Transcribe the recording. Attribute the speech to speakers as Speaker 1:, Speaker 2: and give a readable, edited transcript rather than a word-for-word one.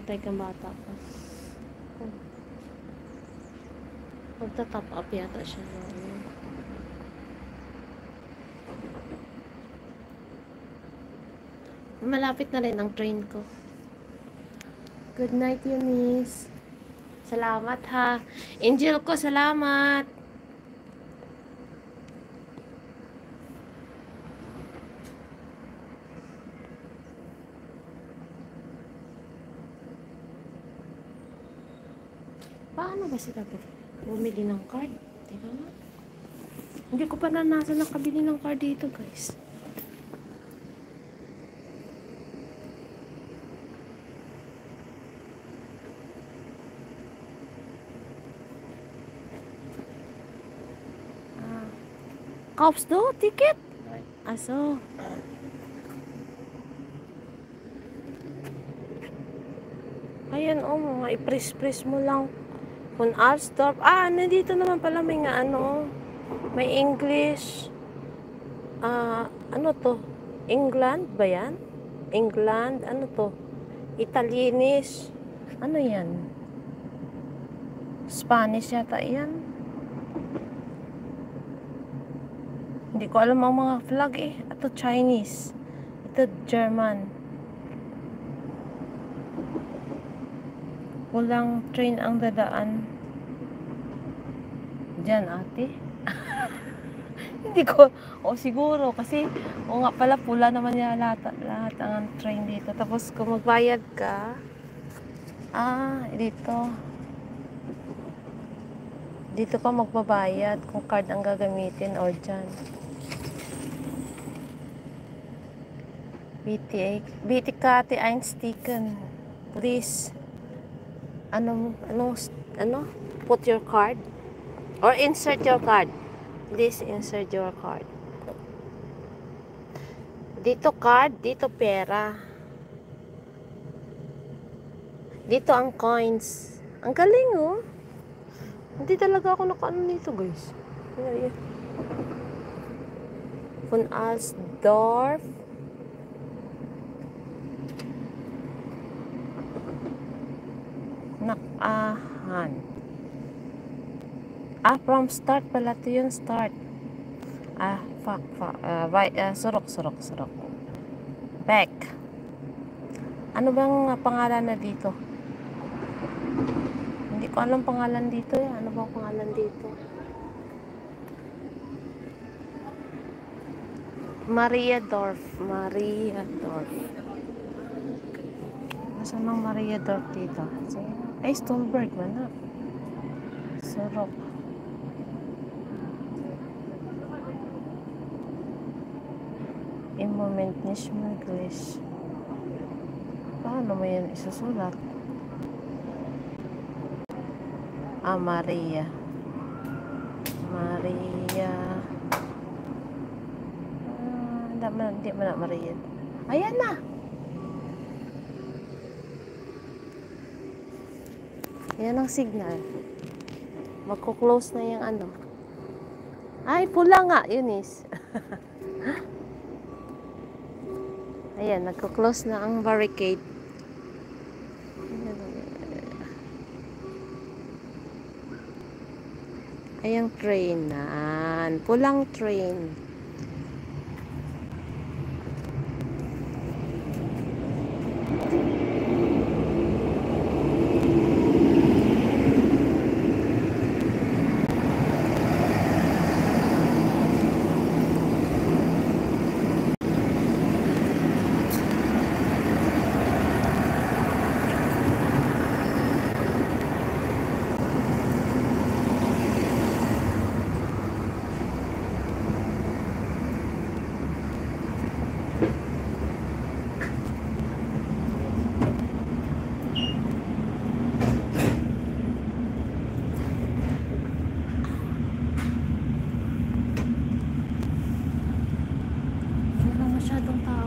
Speaker 1: Patay kang bata pa. Magta-top up yata siya. Malapit na rin ang train ko. Good night, Eunice. Salamat ha. Angel ko, salamat. Paano ba sila bumili ng card? Teka nga. Hindi ko pa nasa nakabili ng card dito, guys. Cops do? Ticket? Aso. Ayan, mga i-press mo lang. Kung Alstorp. Nandito naman pala may nga may English. Ano to? England ba yan? England? Ano to? Italianish. Ano yan? Spanish yata yan. Hindi ko alam ang mga flag eh. Ito Chinese. Ito German. Walang train ang dadaan. Diyan ate. Hindi ko. Siguro. Kasi, nga pala pula naman niya lahat ang train dito. Tapos kung magbayad ka. Dito. Dito ka magbabayad kung card ang gagamitin or dyan. BTK Einstiegen. Please. Put your card. Or insert your card. Please insert your card. Dito card, dito pera. Dito ang coins. Ang galing oh. Hindi talaga ako nakaano nito guys. Von Alsdorf. Nakahan. From start pala to yun, start. Surok. Back. Ano bang pangalan na dito? Hindi ko alam pangalan dito eh. Ano bang pangalan dito? Mariadorf. Nasaan ang Mariadorf dito? Ay, Stolberg ba na? Surok. Im Moment nicht möglich. Paano mo yan isusulat? Maria. Hindi mo na Maria. Ayan na! Yan ang signal. Magko-close na yung ano. Ay, pula nga, Eunice. Ayan, nagko-close na ang barricade. Ayang train na. Pulang train. Masyadong tao.